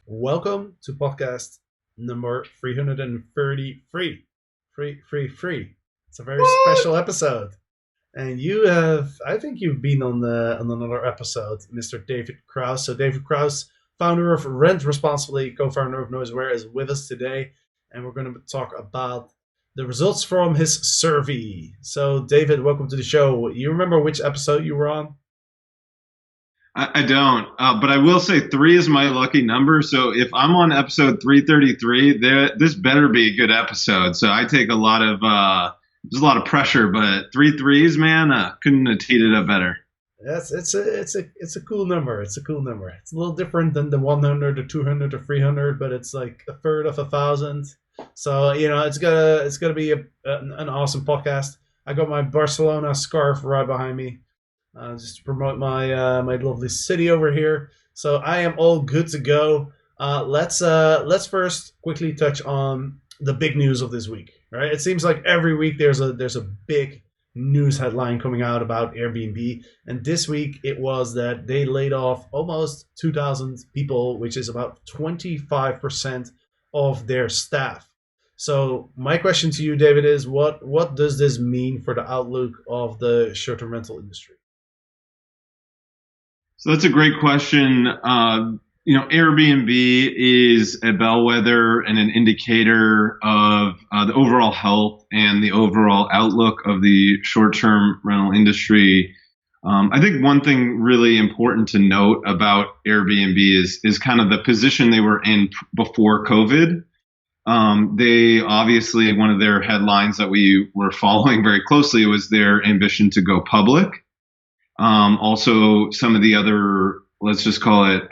Welcome to podcast number 333. Free. It's a very What? special episode. And you have, I think you've been on another episode, Mr. David Krause. So David Krause, founder of Rent Responsibly, co-founder of Noiseware, is with us today, and we're going to talk about the results from his survey. So David, welcome to the show. You remember which episode you were on? I don't, but I will say three is my lucky number. So if I'm on episode 333, this better be a good episode. So I take a lot of, there's a lot of pressure, but three threes, man, couldn't have teed it up better. Yes, it's a cool number. It's a cool number. It's a little different than the 100, the 200, or 300, but it's like a third of a thousand. So it's gonna be an awesome podcast. I got my Barcelona scarf right behind me, just to promote my lovely city over here. So I am all good to go. Let's first quickly touch on the big news of this week. Right? It seems like every week there's a big news headline coming out about Airbnb, and this week it was that they laid off almost 2,000 people, which is about 25% of their staff. So my question to you, David, is what does this mean for the outlook of the short-term rental industry? So that's a great question. Airbnb is a bellwether and an indicator of the overall health and the overall outlook of the short-term rental industry. I think one thing really important to note about Airbnb is kind of the position they were in before COVID. They obviously, one of their headlines that we were following very closely was their ambition to go public. Also, some of the other, let's just call it,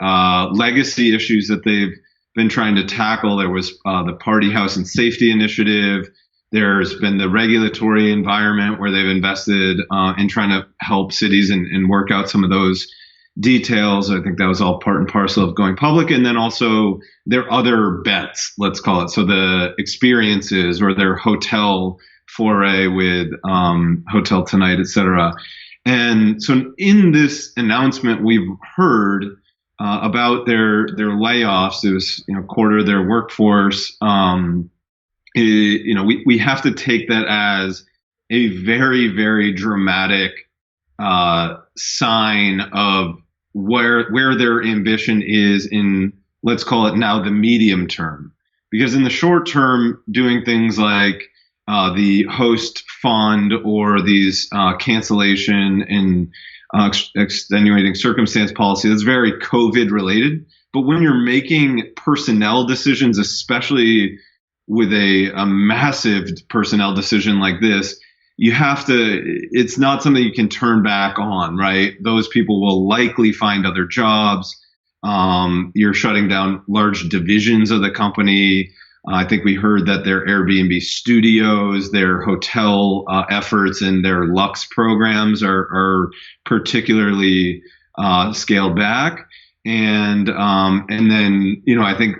legacy issues that they've been trying to tackle. There was the Party House and Safety Initiative. There's been the regulatory environment where they've invested in trying to help cities and work out some of those details. I think that was all part and parcel of going public. And then also their other bets, let's call it. So the experiences or their hotel foray with Hotel Tonight, et cetera. And so in this announcement, we've heard about their layoffs. It was quarter of their workforce. We have to take that as a very, very dramatic sign of where their ambition is in, let's call it now, the medium term. Because in the short term, doing things like the host fund or these cancellation and extenuating circumstance policy, that's very COVID related. But when you're making personnel decisions, especially with a massive personnel decision like this, you have to, it's not something you can turn back on, right? Those people will likely find other jobs. You're shutting down large divisions of the company. I think we heard that their Airbnb studios, their hotel efforts, and their Lux programs are particularly scaled back. And then I think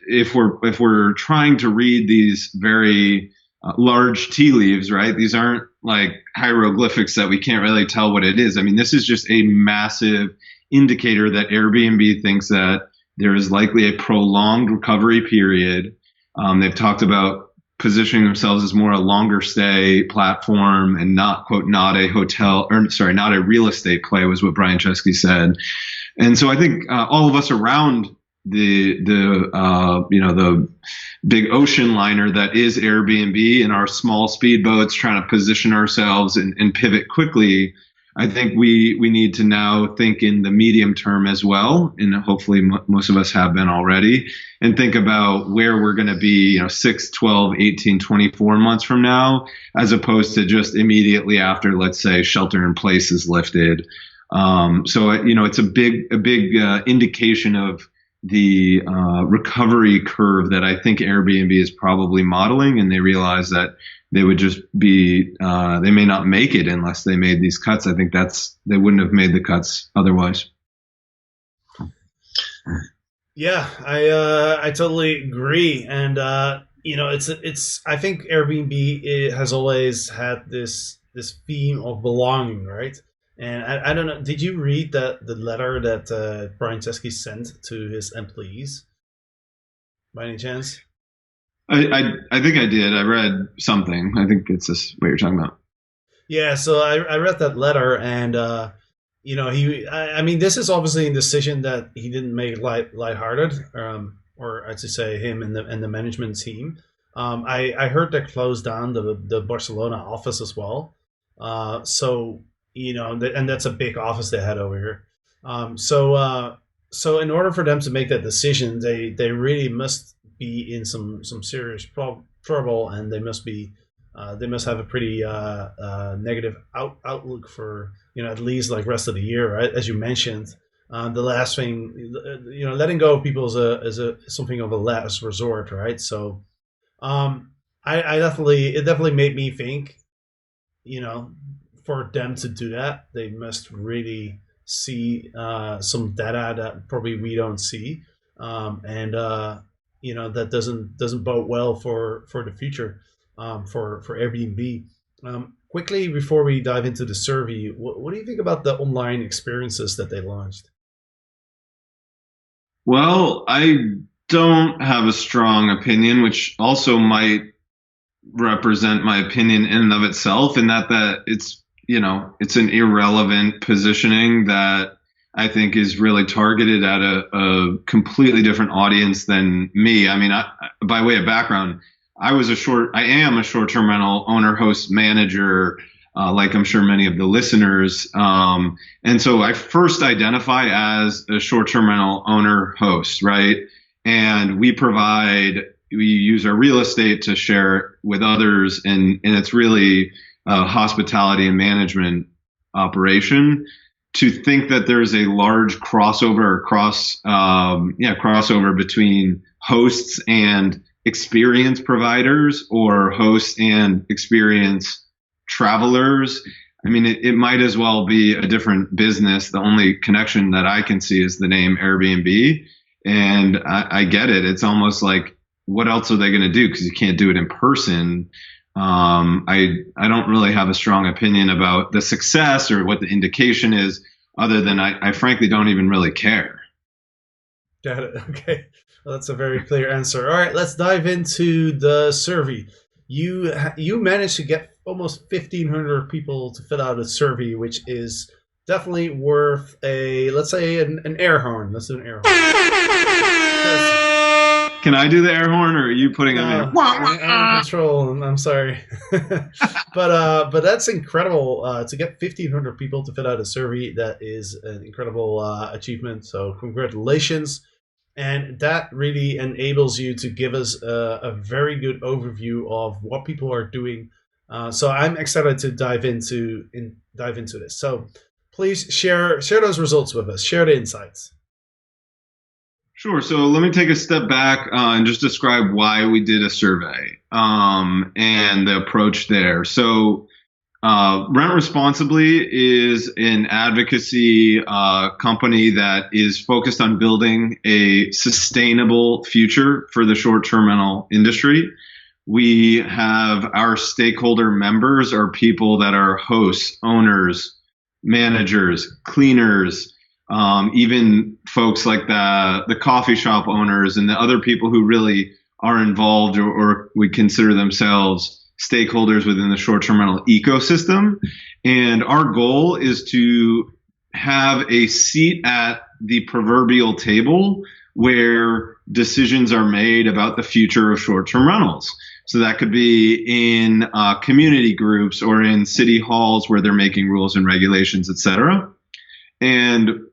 if we're trying to read these very large tea leaves, right? These aren't like hieroglyphics that we can't really tell what it is. I mean, this is just a massive indicator that Airbnb thinks that there is likely a prolonged recovery period. They've talked about positioning themselves as more a longer stay platform and not, quote, not a hotel, or sorry, not a real estate play, was what Brian Chesky said. And so I think all of us around the big ocean liner that is Airbnb in our small speedboats trying to position ourselves and pivot quickly, I think we need to now think in the medium term as well, and hopefully most of us have been already, and think about where we're going to be 6, 12, 18, 24 months from now, as opposed to just immediately after, let's say, shelter in place is lifted. So it's a big indication of the recovery curve that I think Airbnb is probably modeling, and they realize that they would just be they may not make it unless they made these cuts. I think they wouldn't have made the cuts otherwise. Yeah, I totally agree, and it's I think Airbnb has always had this theme of belonging, right? And I don't know, did you read the letter that Brian Chesky sent to his employees? by any chance? I think I did. I read something. I think it's this what you're talking about. Yeah, so I read that letter, and I mean, this is obviously a decision that he didn't make lighthearted, or I should say, him and the management team. I heard they closed down the Barcelona office as well. So and that's a big office they had over here. So in order for them to make that decision, they really must be in some serious trouble, and they must have a pretty negative outlook for at least like rest of the year, right? As you mentioned, the last thing, letting go of people is a something of a last resort, right? So I definitely it definitely made me think, you know, for them to do that, they must really see some data that probably we don't see, and that doesn't bode well for the future, for Airbnb. Quickly before we dive into the survey, what do you think about the online experiences that they launched? Well, I don't have a strong opinion, which also might represent my opinion in and of itself, in that it's it's an irrelevant positioning that I think is really targeted at a completely different audience than me. I mean, by way of background, I am a short-term rental owner, host, manager, like I'm sure many of the listeners. And so I first identify as a short-term rental owner host, right? And we use our real estate to share with others, and it's really a hospitality and management operation. To think that there's a large crossover between hosts and experience providers, or hosts and experience travelers. I mean, it might as well be a different business. The only connection that I can see is the name Airbnb. And I get it. It's almost like, what else are they going to do? Because you can't do it in person. I don't really have a strong opinion about the success or what the indication is, other than I frankly don't even really care. Got it. Okay. Well, that's a very clear answer. All right, let's dive into the survey. You managed to get almost 1,500 people to fill out a survey, which is definitely worth a, let's say, an air horn. Let's do an air horn. Can I do the air horn, or are you putting them No, in? I'm in control. I'm sorry, but that's incredible to get 1,500 people to fill out a survey. That is an incredible achievement. So congratulations, and that really enables you to give us a very good overview of what people are doing. So I'm excited to dive into this. So please share those results with us. Share the insights. Sure. So let me take a step back and just describe why we did a survey, and the approach there. So Rent Responsibly is an advocacy company that is focused on building a sustainable future for the short-term rental industry. We have our stakeholder members are people that are hosts, owners, managers, cleaners, even folks like the coffee shop owners and the other people who really are involved, or we consider themselves stakeholders within the short-term rental ecosystem. And our goal is to have a seat at the proverbial table where decisions are made about the future of short-term rentals. So that could be in community groups or in city halls where they're making rules and regulations, et cetera. And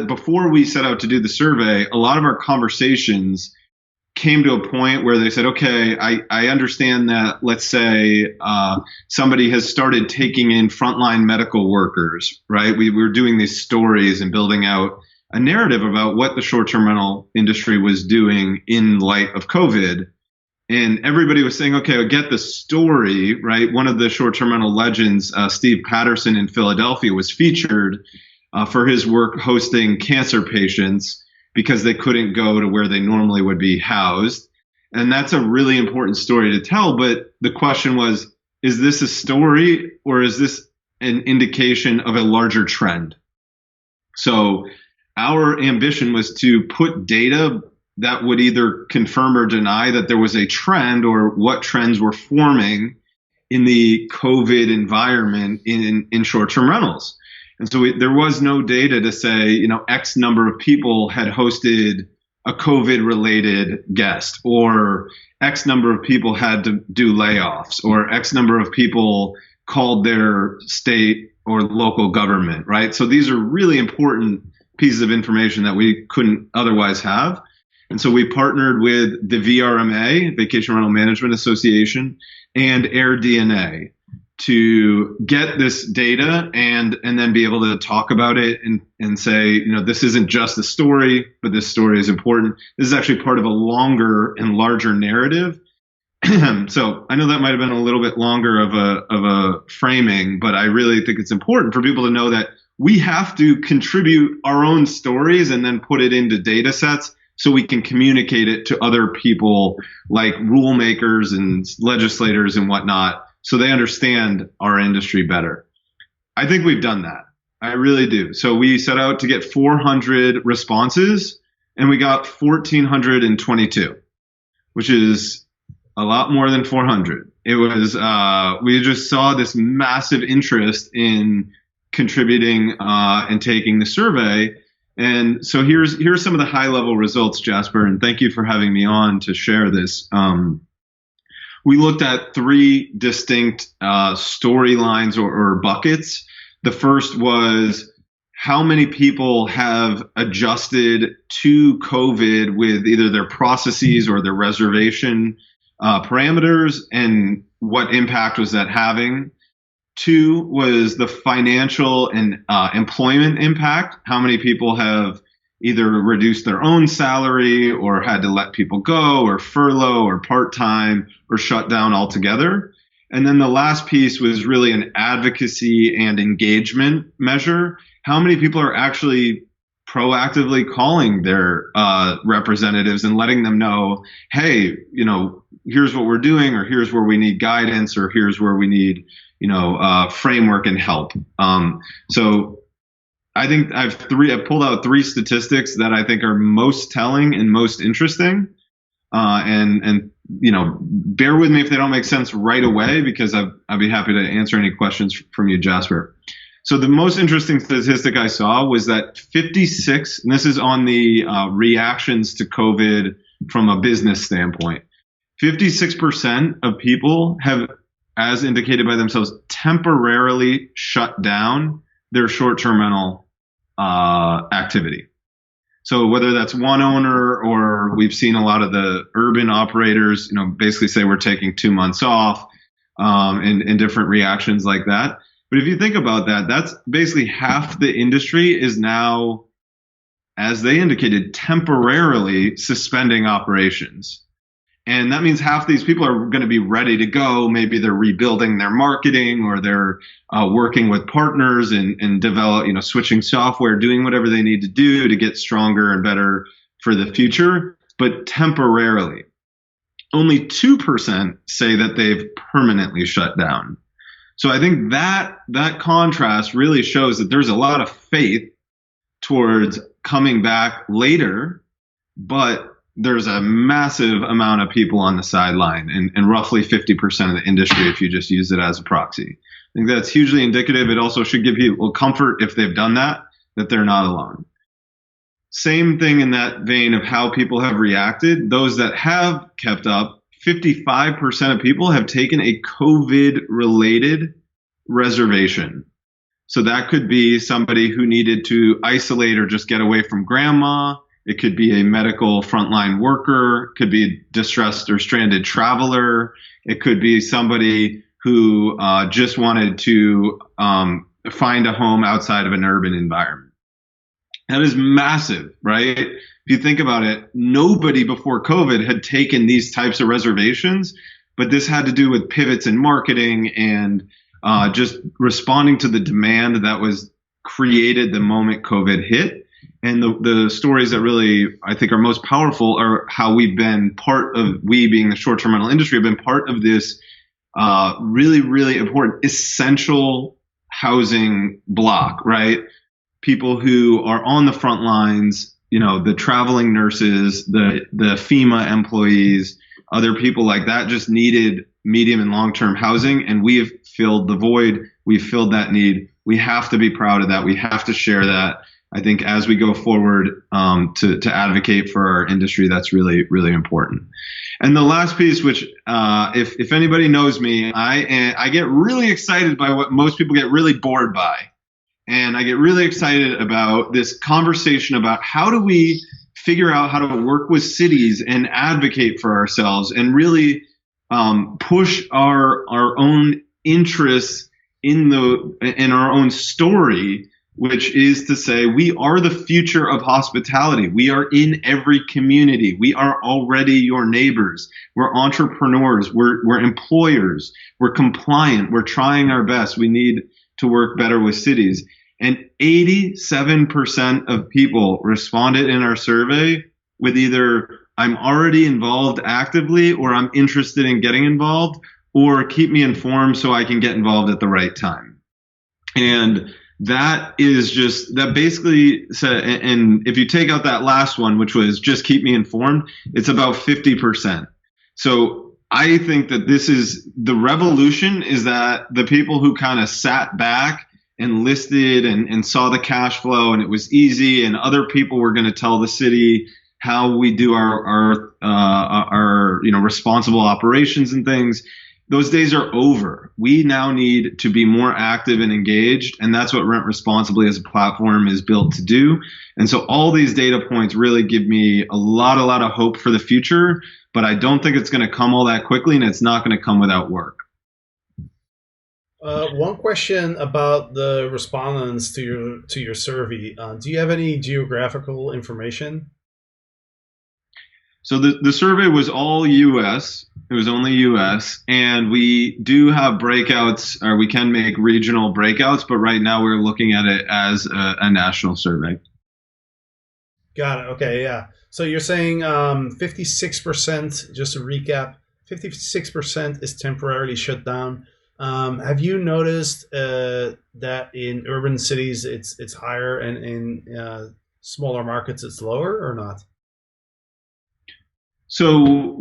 before we set out to do the survey, a lot of our conversations came to a point where they said, okay, I understand that, let's say somebody has started taking in frontline medical workers, right? We were doing these stories and building out a narrative about what the short-term rental industry was doing in light of COVID. And everybody was saying, okay, I get the story, right? One of the short-term rental legends, Steve Patterson in Philadelphia, was featured for his work hosting cancer patients because they couldn't go to where they normally would be housed. And that's a really important story to tell. But the question was, is this a story, or is this an indication of a larger trend? So our ambition was to put data that would either confirm or deny that there was a trend or what trends were forming in the COVID environment in short-term rentals. And so there was no data to say, X number of people had hosted a COVID related guest, or X number of people had to do layoffs, or X number of people called their state or local government, right? So these are really important pieces of information that we couldn't otherwise have. And so we partnered with the VRMA, Vacation Rental Management Association, and AirDNA to get this data and then be able to talk about it and say, this isn't just a story, but this story is important. This is actually part of a longer and larger narrative. So I know that might have been a little bit longer of a framing, but I really think it's important for people to know that we have to contribute our own stories and then put it into data sets so we can communicate it to other people like rule makers and legislators and whatnot, so they understand our industry better. I think we've done that. I really do. So we set out to get 400 responses, and we got 1,422, which is a lot more than 400. It was, we just saw this massive interest in contributing and taking the survey. And so here's some of the high level results, Jasper, and thank you for having me on to share this. We looked at three distinct storylines or buckets. The first was how many people have adjusted to COVID with either their processes or their reservation parameters, and what impact was that having. Two was the financial and employment impact. How many people have either reduced their own salary or had to let people go or furlough or part-time or shut down altogether. And then the last piece was really an advocacy and engagement measure. How many people are actually proactively calling their representatives and letting them know, hey, here's what we're doing, or here's where we need guidance, or here's where we need framework and help. So I think I've pulled out three statistics that I think are most telling and most interesting. And bear with me if they don't make sense right away, because I'd be happy to answer any questions from you, Jasper. So the most interesting statistic I saw was that 56, and this is on the reactions to COVID from a business standpoint, 56% of people have, as indicated by themselves, temporarily shut down their short-term rental activity. So whether that's one owner, or we've seen a lot of the urban operators, basically say we're taking 2 months off, and different reactions like that. But if you think about that, that's basically half the industry is now, as they indicated, temporarily suspending operations. And that means half these people are going to be ready to go. Maybe they're rebuilding their marketing, or they're working with partners and develop, switching software, doing whatever they need to do to get stronger and better for the future, but temporarily. Only 2% say that they've permanently shut down. So I think that contrast really shows that there's a lot of faith towards coming back later, but there's a massive amount of people on the sideline, and roughly 50% of the industry, if you just use it as a proxy. I think that's hugely indicative. It also should give people comfort, if they've done that they're not alone. Same thing in that vein of how people have reacted. Those that have kept up, 55% of people have taken a COVID-related reservation. So that could be somebody who needed to isolate or just get away from grandma. It could be a medical frontline worker. It could be a distressed or stranded traveler. It could be somebody who just wanted to find a home outside of an urban environment. That is massive, right? If you think about it, nobody before COVID had taken these types of reservations, but this had to do with pivots in marketing and just responding to the demand that was created the moment COVID hit. And the stories that really, I think, are most powerful are how we've been we being the short-term rental industry, have been part of this really, really important, essential housing block, right? People who are on the front lines, the traveling nurses, the FEMA employees, other people like that just needed medium and long term housing, and we have filled the void. We've filled that need. We have to be proud of that. We have to share that. I think as we go forward, to advocate for our industry, that's really, really important. And the last piece, which if anybody knows me, I get really excited by what most people get really bored by. And I get really excited about this conversation about how do we figure out how to work with cities and advocate for ourselves and really push our own interests in our own story, which is to say we are the future of hospitality. We are in every community. We are already your neighbors. We're entrepreneurs. We're employers. We're compliant. We're trying our best. We need to work better with cities. And 87% of people responded in our survey with either I'm already involved actively, or I'm interested in getting involved, or keep me informed so I can get involved at the right time. And that basically said, and if you take out that last one, which was just keep me informed, it's about 50%. So I think that this is the revolution, is that the people who kind of sat back and listed and saw the cash flow and it was easy, and other people were going to tell the city how we do our responsible operations and things. Those days are over. We now need to be more active and engaged, and that's what Rent Responsibly as a platform is built to do. And so all these data points really give me a lot of hope for the future, but I don't think it's going to come all that quickly, and it's not going to come without work. One question about the respondents to your survey. Do you have any geographical information? So the survey was all U.S. It was only U.S. And we do have breakouts, or we can make regional breakouts, but right now we're looking at it as a national survey. Got it. Okay, yeah. So you're saying 56%, just to recap, 56% is temporarily shut down. Have you noticed that in urban cities it's higher, and in smaller markets it's lower, or not? So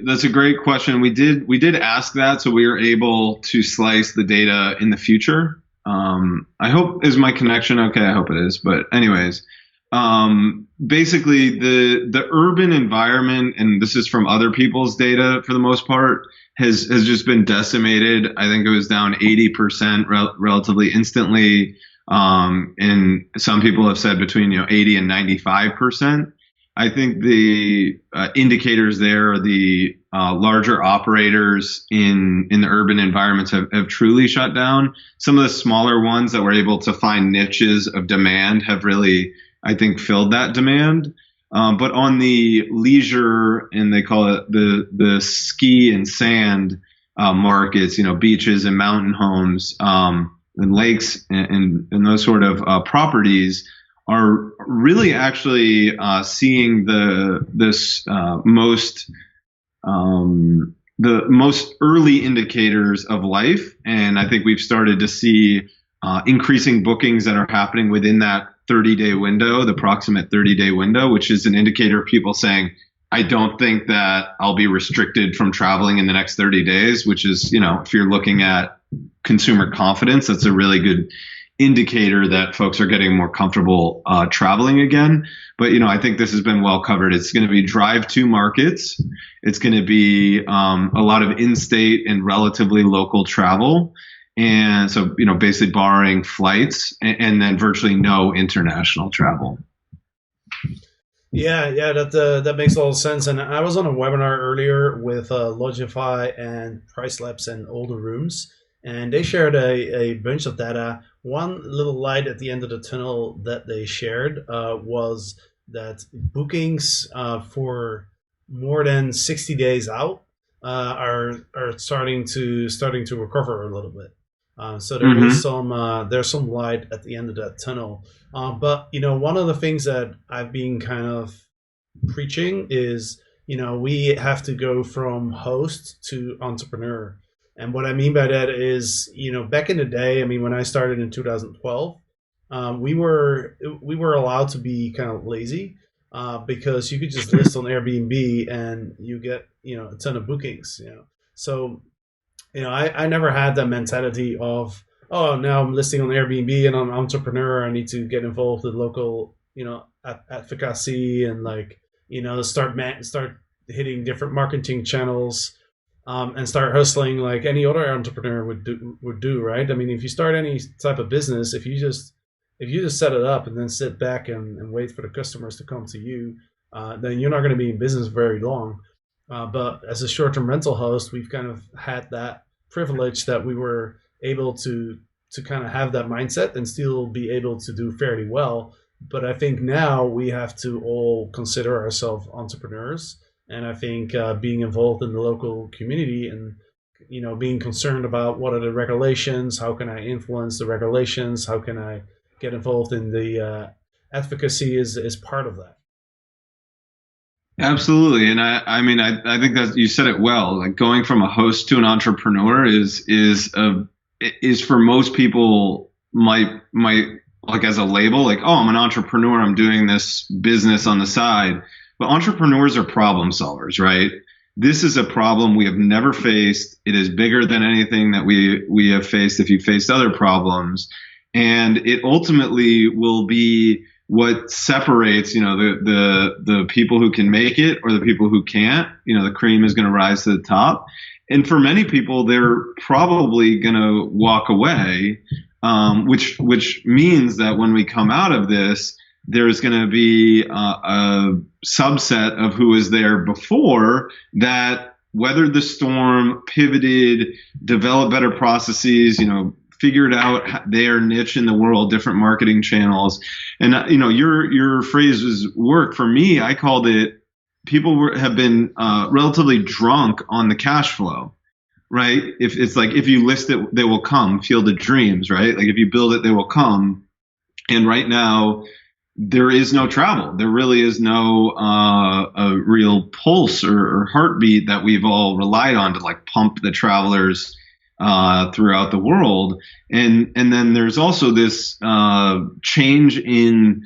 that's a great question. We did ask that, so we were able to slice the data in the future. I hope, is my connection okay? I hope it is. But anyways, basically the urban environment, and this is from other people's data for the most part, has just been decimated. I think it was down 80% relatively instantly. And some people have said between 80 and 95%. I think the indicators there are the larger operators in the urban environments have truly shut down. Some of the smaller ones that were able to find niches of demand have really, I think, filled that demand. But on the leisure, and they call it the ski and sand markets, beaches and mountain homes and lakes and those sort of properties, are really actually seeing the most early indicators of life. And I think we've started to see increasing bookings that are happening within that 30-day window, the approximate 30-day window, which is an indicator of people saying, I don't think that I'll be restricted from traveling in the next 30 days, which is, if you're looking at consumer confidence, that's a really good indicator that folks are getting more comfortable traveling again. But, I think this has been well covered. It's going to be drive-to markets. It's going to be a lot of in-state and relatively local travel. And so, basically barring flights, and then virtually no international travel. Yeah, that makes a lot of sense. And I was on a webinar earlier with Logify and Price Labs and Older Rooms, and they shared a bunch of data. One little light at the end of the tunnel that they shared was that bookings for more than 60 days out are starting to recover a little bit. So there is there's some light at the end of that tunnel. But one of the things that I've been kind of preaching is we have to go from host to entrepreneur. And what I mean by that is, back in the day, when I started in 2012, we were allowed to be kind of lazy because you could just list on Airbnb and you get a ton of bookings. So I never had that mentality of, oh, now I'm listing on Airbnb and I'm an entrepreneur. I need to get involved with local, advocacy and like, start hitting different marketing channels, and start hustling like any other entrepreneur would do, right? I mean, if you start any type of business, if you just set it up and then sit back and wait for the customers to come to you, then you're not going to be in business very long. But as a short-term rental host, we've kind of had that privilege that we were able to kind of have that mindset and still be able to do fairly well. But I think now we have to all consider ourselves entrepreneurs, and I think being involved in the local community and being concerned about what are the regulations, how can I influence the regulations, how can I get involved in the advocacy is part of that. Absolutely, and I mean, I think that you said it well. Like going from a host to an entrepreneur is for most people might like as a label, like, oh, I'm an entrepreneur, I'm doing this business on the side. But entrepreneurs are problem solvers, right? This is a problem we have never faced. It is bigger than anything that we have faced if you faced other problems, and it ultimately will be what separates, the people who can make it or the people who can't. The cream is going to rise to the top, and for many people, they're probably going to walk away, which means that when we come out of this, there's going to be a subset of who was there before that weathered the storm, pivoted, developed better processes, figured out their niche in the world, different marketing channels. And your phrases work. For me, I called it, have been relatively drunk on the cash flow, right? If it's like, if you list it, they will come. Field of Dreams, right? Like if you build it, they will come. And right now, there is no travel. There really is no a real pulse or heartbeat that we've all relied on to like pump the travelers throughout the world. And then there's also this change in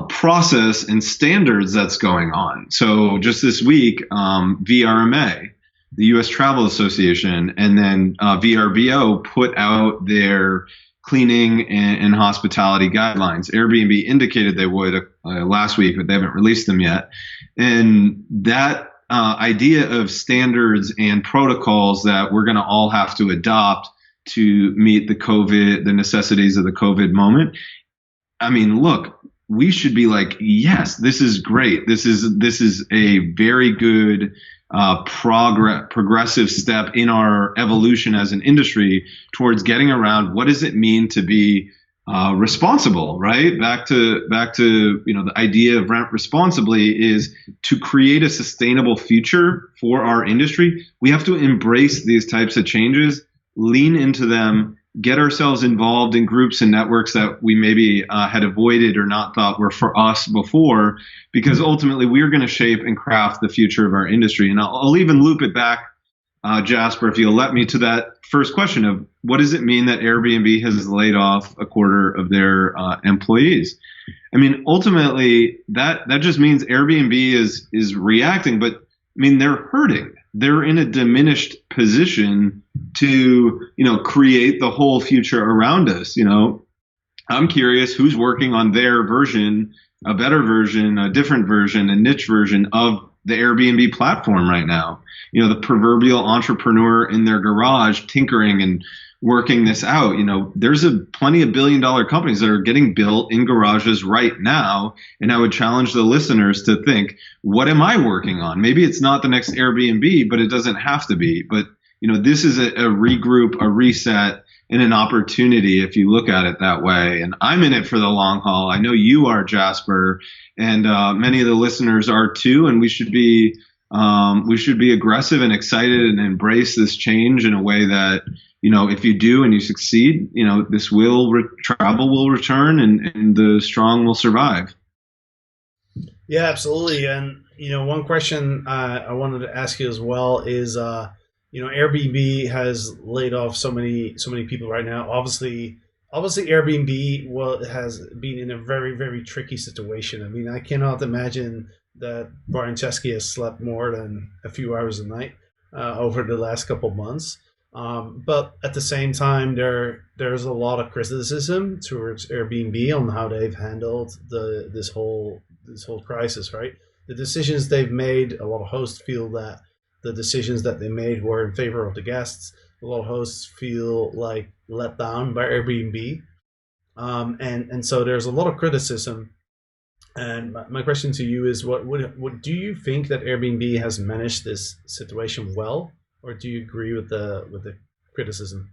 process and standards that's going on. So just this week, VRMA, the U.S. Travel Association, and then VRBO put out their cleaning and hospitality guidelines. Airbnb indicated they would last week, but they haven't released them yet. And that idea of standards and protocols that we're going to all have to adopt to meet the necessities of the COVID moment. I mean, look, we should be like, yes, this is great. This is a very good progressive step in our evolution as an industry towards getting around what does it mean to be responsible, right? Back to the idea of rent responsibly is to create a sustainable future for our industry. We have to embrace these types of changes, lean into them, get ourselves involved in groups and networks that we maybe had avoided or not thought were for us before, because ultimately we're going to shape and craft the future of our industry. And I'll even loop it back, Jasper, if you'll let me, to that first question of what does it mean that Airbnb has laid off a quarter of their employees? I mean, ultimately, that just means Airbnb is reacting, but I mean, they're hurting. They're in a diminished position to, create the whole future around us. I'm curious who's working on their version, a better version, a different version, a niche version of the Airbnb platform right now. The proverbial entrepreneur in their garage tinkering and working this out. There's plenty of billion-dollar companies that are getting built in garages right now. And I would challenge the listeners to think, what am I working on? Maybe it's not the next Airbnb, but it doesn't have to be. But, this is a regroup, a reset, and an opportunity if you look at it that way. And I'm in it for the long haul. I know you are, Jasper, and many of the listeners are too. And we should be aggressive and excited and embrace this change in a way that, if you do and you succeed, this travel will return and the strong will survive. Yeah, absolutely. And one question I wanted to ask you as well is, Airbnb has laid off so many people right now. Obviously, obviously Airbnb has been in a very very tricky situation. I mean, I cannot imagine that Brian Chesky has slept more than a few hours a night over the last couple of months. But at the same time, there's a lot of criticism towards Airbnb on how they've handled this whole crisis. Right, the decisions they've made. A lot of hosts feel that the decisions that they made were in favor of the guests. A lot of hosts feel like let down by Airbnb, and so there's a lot of criticism. And my question to you is, what do you think that Airbnb has managed this situation well, or do you agree with the criticism?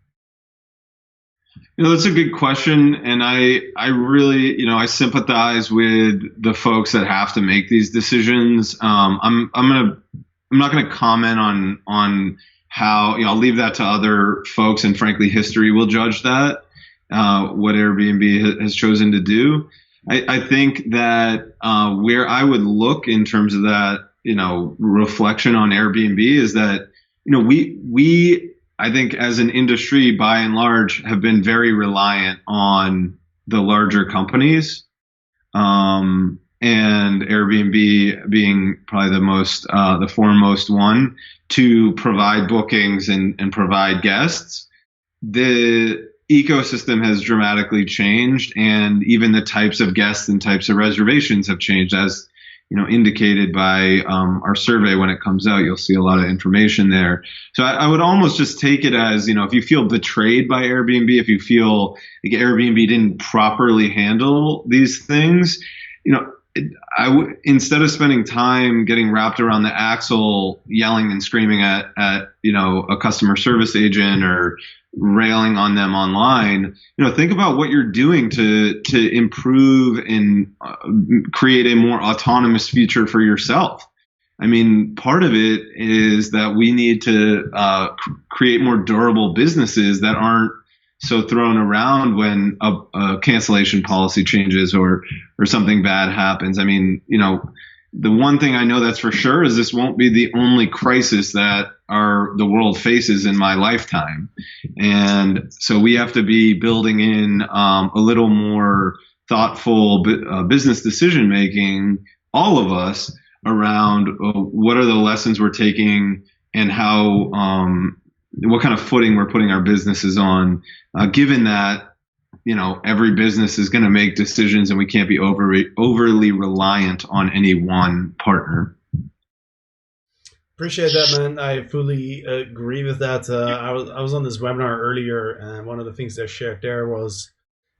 That's a good question, and I really, I sympathize with the folks that have to make these decisions. I'm not gonna comment on how, I'll leave that to other folks, and frankly, history will judge that, what Airbnb has chosen to do. I think that where I would look in terms of that, reflection on Airbnb is that, we I think as an industry, by and large, have been very reliant on the larger companies, and Airbnb being probably the foremost one to provide bookings and provide guests. The ecosystem has dramatically changed, and even the types of guests and types of reservations have changed, as indicated by our survey. When it comes out, you'll see a lot of information there. So I would almost just take it as, if you feel betrayed by Airbnb, if you feel like Airbnb didn't properly handle these things, instead of spending time getting wrapped around the axle, yelling and screaming at a customer service agent or railing on them online, think about what you're doing to improve and create a more autonomous future for yourself. I mean, part of it is that we need to create more durable businesses that aren't so thrown around when a cancellation policy changes or something bad happens. I mean, the one thing I know that's for sure is this won't be the only crisis that the world faces in my lifetime. And so we have to be building in a little more thoughtful business decision making, all of us, around what are the lessons we're taking and how, what kind of footing we're putting our businesses on, given that every business is going to make decisions and we can't be overly reliant on any one partner. Appreciate that, man. I fully agree with that. I was on this webinar earlier, and one of the things they shared there was,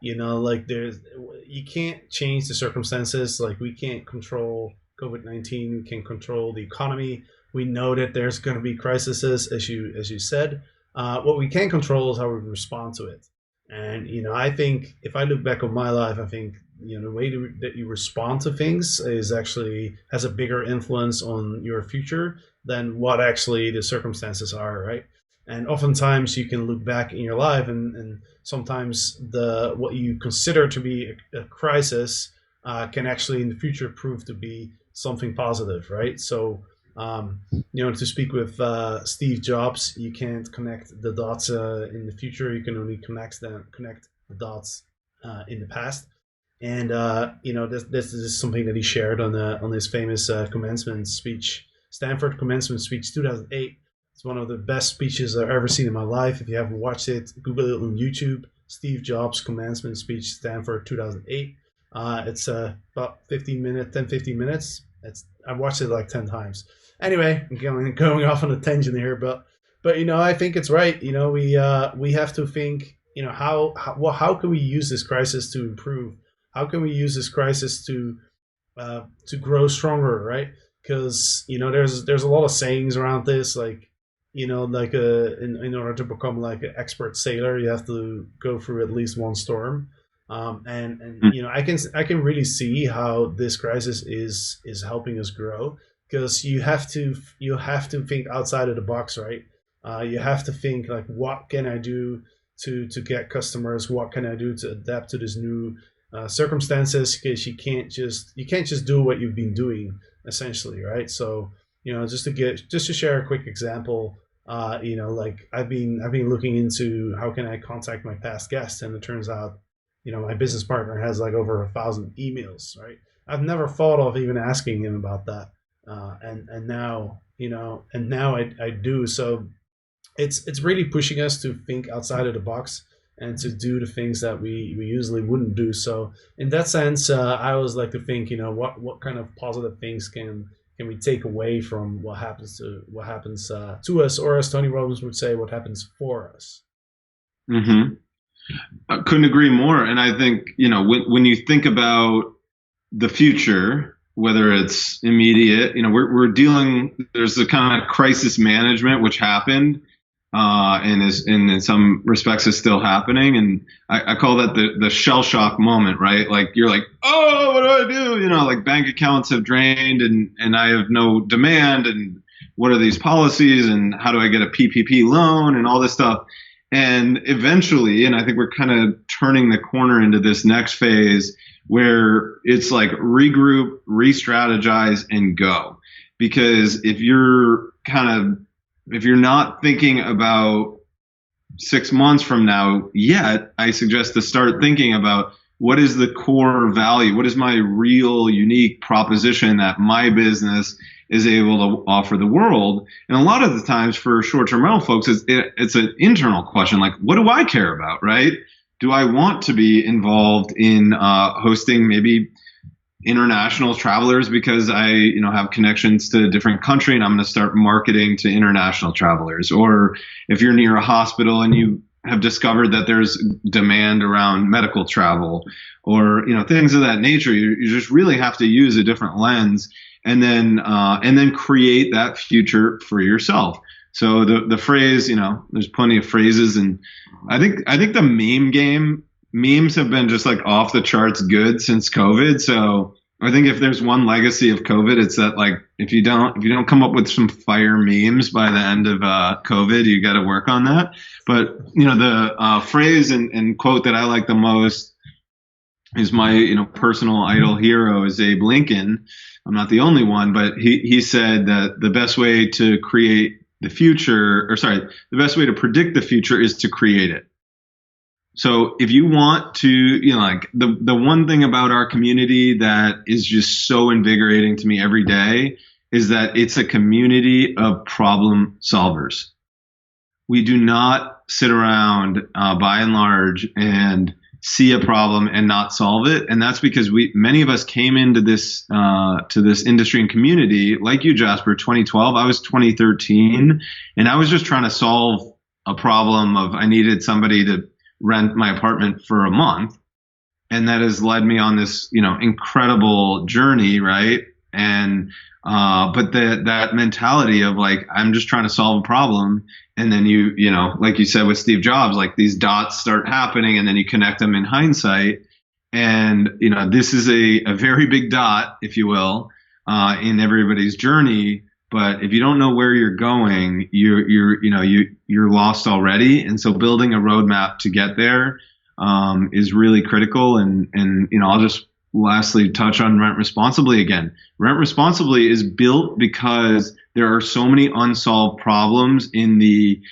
like you can't change the circumstances. Like we can't control COVID-19. We can't control the economy. We know that there's going to be crises, as you said. What we can control is how we respond to it. And I think if I look back on my life, I think the way that you respond to things is actually has a bigger influence on your future than what actually the circumstances are, right? And oftentimes you can look back in your life, and sometimes what you consider to be a crisis can actually in the future prove to be something positive, right? So to speak with Steve Jobs, you can't connect the dots in the future. You can only connect the dots in the past. And this is something that he shared on his famous commencement speech, Stanford commencement speech, 2008. It's one of the best speeches I've ever seen in my life. If you haven't watched it, Google it on YouTube. Steve Jobs commencement speech, Stanford, 2008. It's about 15 minutes. I've watched it like 10 times. Anyway, I'm going off on a tangent here, but I think it's right. We have to think. How can we use this crisis to improve? How can we use this crisis to grow stronger, right? Because there's a lot of sayings around this, like in order to become like an expert sailor, you have to go through at least one storm. And I can really see how this crisis is helping us grow, because you have to think outside of the box, right? You have to think like, what can I do to get customers? What can I do to adapt to this new circumstances? Because you can't just do what you've been doing, essentially, right? So just to share a quick example. Like I've been looking into how can I contact my past guests, and it turns out, my business partner has like over 1,000 emails, right? I've never thought of even asking him about that, and now, I do. So it's really pushing us to think outside of the box and to do the things that we usually wouldn't do. So in that sense, I always like to think, what kind of positive things can we take away from what happens to us, or as Tony Robbins would say, what happens for us. Hmm. I couldn't agree more. And I think, when you think about the future, whether it's immediate, we're dealing, there's a kind of crisis management which happened, and in some respects is still happening. And I call that the shell shock moment, right? Like you're like, oh, what do I do? Like bank accounts have drained and I have no demand. And what are these policies? And how do I get a PPP loan and all this stuff? And eventually, and I think we're kind of turning the corner into this next phase where it's like regroup, re-strategize, and go. Because if you're not thinking about 6 months from now yet, I suggest to start thinking about what is the core value? What is my real unique proposition that my business is able to offer the world? And a lot of the times for short-term rental folks, it's an internal question, like, what do I care about, right? Do I want to be involved in hosting maybe international travelers because I, have connections to a different country and I'm going to start marketing to international travelers? Or if you're near a hospital and you have discovered that there's demand around medical travel or, things of that nature, you just really have to use a different lens and then create that future for yourself. So the phrase, there's plenty of phrases, and I think the memes have been just like off the charts good since COVID. So I think if there's one legacy of COVID, it's that, like, if you don't come up with some fire memes by the end of COVID, you got to work on that. But the phrase and quote that I like the most is my personal idol hero is Abe Lincoln. I'm not the only one, but he said that the best way to the best way to predict the future is to create it. So if you want to, like the one thing about our community that is just so invigorating to me every day is that it's a community of problem solvers. We do not sit around by and large and see a problem and not solve it. And that's because many of us came into this to this industry and community like you, Jasper, 2012. I was 2013, and I was just trying to solve a problem of I needed somebody to rent my apartment for a month. And that has led me on this, incredible journey, right? And but that mentality of like, I'm just trying to solve a problem. And then like you said with Steve Jobs, like these dots start happening and then you connect them in hindsight. And, this is a very big dot, if you will, in everybody's journey. But if you don't know where you're going, you're lost already. And so building a roadmap to get there, is really critical. And, I'll just lastly touch on Rent Responsibly again. Rent Responsibly is built because there are so many unsolved problems in the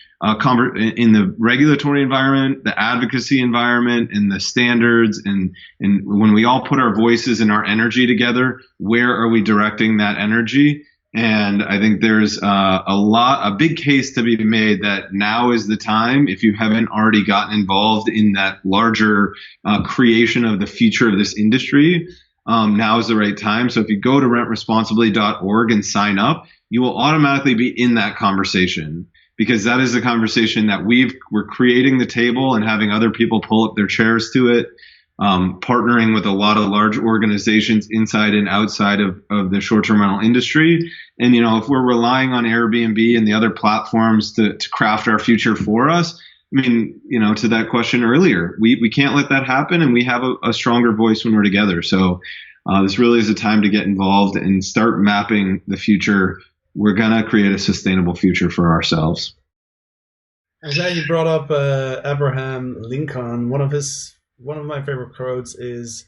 regulatory environment, the advocacy environment, and the standards. And when we all put our voices and our energy together, where are we directing that energy? And I think there's a big case to be made that now is the time, if you haven't already gotten involved in that larger creation of the future of this industry. Now is the right time. So if you go to rentresponsibly.org and sign up, you will automatically be in that conversation, because that is the conversation that we're creating the table and having other people pull up their chairs to it. Partnering with a lot of large organizations inside and outside of the short-term rental industry. And, if we're relying on Airbnb and the other platforms to craft our future for us, I mean, to that question earlier, we can't let that happen, and we have a stronger voice when we're together. So this really is a time to get involved and start mapping the future. We're going to create a sustainable future for ourselves. I'm glad you brought up Abraham Lincoln. One of my favorite quotes is,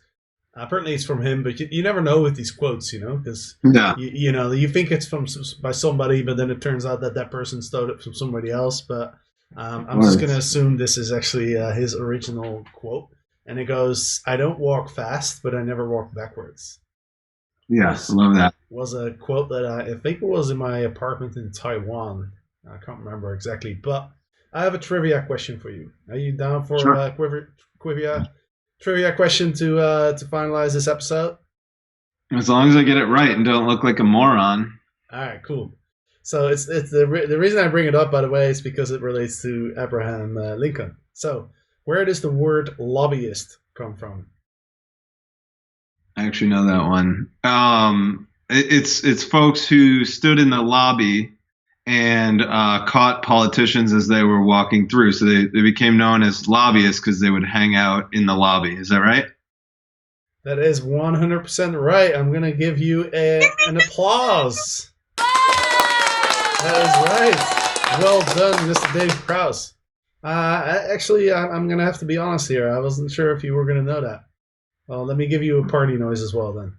Apparently, it's from him, but you never know with these quotes, because Yeah, you think it's from by somebody, but then it turns out that that person stole it from somebody else. But of I'm just gonna course. assume this is actually his original quote, and it goes, "I don't walk fast, but I never walk backwards." Yeah, Was love that. was a quote that I think it was in my apartment in Taiwan. I can't remember exactly, but I have a trivia question for you. Are you down for Sure. trivia question to finalize this episode? As long as I get it right and don't look like a moron. All right, cool. So it's the reason I bring it up, by the way, is because it relates to Abraham Lincoln. So where does the word lobbyist come from? I actually know that one. It's folks who stood in the lobby and caught politicians as they were walking through. So they became known as lobbyists because they would hang out in the lobby. Is that right? That is 100% right. I'm gonna give you an applause. That is right. Well done, Mr. Dave Krause. Actually, I'm gonna have to be honest here. I wasn't sure if you were gonna know that. Well, let me give you a party noise as well then.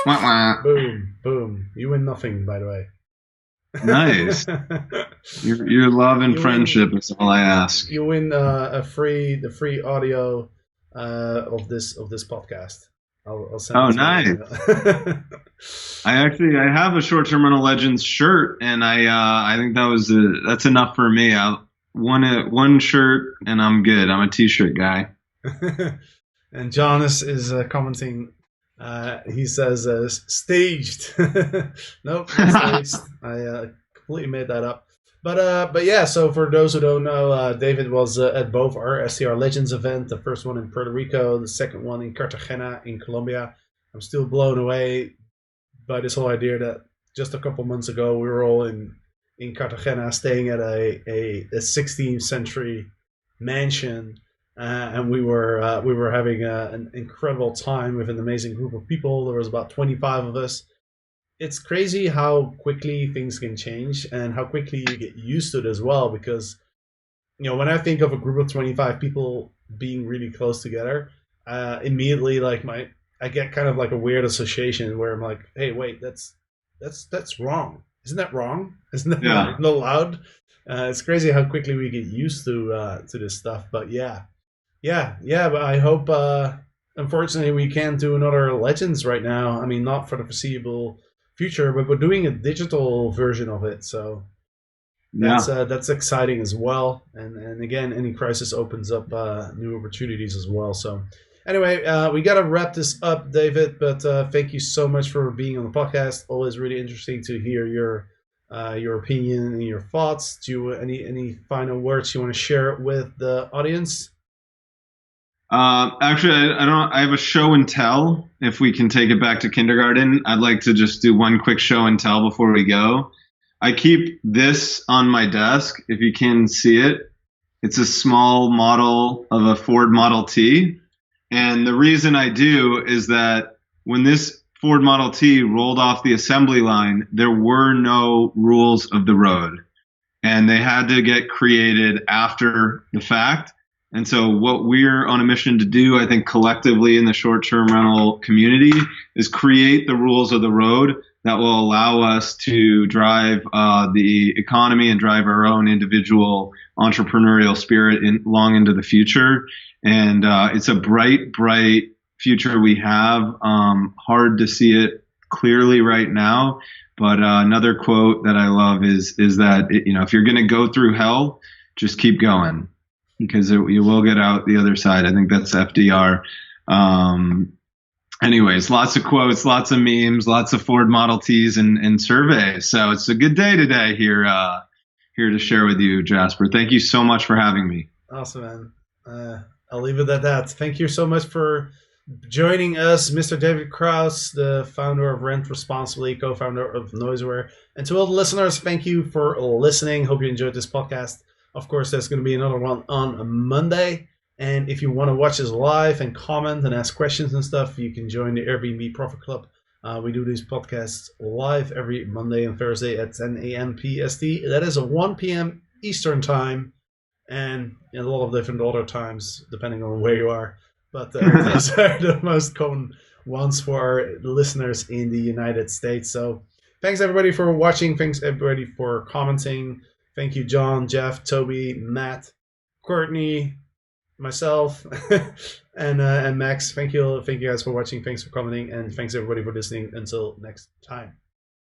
Wah, wah. Boom, boom. You win nothing, by the Nice. way. Your love and you win. friendship is all I ask. You win the free audio of this podcast. I'll send Oh, it to you nice. in email. I have a short term rental legends shirt, and I think that's enough for me. One shirt and I'm good. I'm a t-shirt guy. And John is commenting. He says staged. Nope, not staged. I completely made that up. But yeah. So for those who don't know, David was at both our STR Legends event. The first one in Puerto Rico, the second one in Cartagena in Colombia. I'm still blown away by this whole idea that just a couple months ago we were all in Cartagena, staying at a 16th century mansion, and we were having an incredible time with an amazing group of people. There was about 25 of us. It's crazy how quickly things can change and how quickly you get used to it as well. Because when I think of a group of 25 people being really close together, immediately I get kind of like a weird association where I'm like, hey, wait, that's wrong. Isn't that wrong? Isn't that Yeah. not allowed? It's crazy how quickly we get used to this stuff. But yeah, yeah. But I hope. Unfortunately, we can't do another Legends right now. I mean, not for the foreseeable future, but we're doing a digital version of it. So Yeah. that's exciting as well. And again, any crisis opens up new opportunities as well. So anyway, we got to wrap this up, David. But thank you so much for being on the podcast. Always really interesting to hear your opinion and your thoughts. Do you any final words you want to share with the audience? Actually, I don't. I have a show and tell. If we can take it back to kindergarten, I'd like to just do one quick show and tell before we go. I keep this on my desk. If you can see it, it's a small model of a Ford Model T. And the reason I do is that when this Ford Model T rolled off the assembly line, there were no rules of the road, and they had to get created after the fact. And so, what we're on a mission to do, I think, collectively in the short term rental community is create the rules of the road that will allow us to drive the economy and drive our own individual entrepreneurial spirit long into the future. And it's a bright, bright future we have. Hard to see it clearly right now. But another quote that I love is that if you're going to go through hell, just keep going because you will get out the other side. I think that's FDR. Anyways, lots of quotes, lots of memes, lots of Ford Model Ts and surveys. So it's a good day today here to share with you, Jasper. Thank you so much for having me. Awesome, man. I'll leave it at that. Thank you so much for joining us, Mr. David Krause, the founder of Rent Responsibly, co-founder of Noiseware. And to all the listeners, thank you for listening. Hope you enjoyed this podcast. Of course, there's going to be another one on Monday. And if you want to watch us live and comment and ask questions and stuff, you can join the Airbnb Profit Club. We do these podcasts live every Monday and Thursday at 10 a.m. PST. That is at 1 p.m. Eastern Time, and a lot of different other times depending on where you are. but those are the most common ones for our listeners in the United States. So thanks everybody for watching. Thanks everybody for commenting. Thank you, John, Jeff, Toby, Matt, Courtney, myself, and Max. Thank you guys for watching. Thanks for commenting, and thanks everybody for listening. Until next time.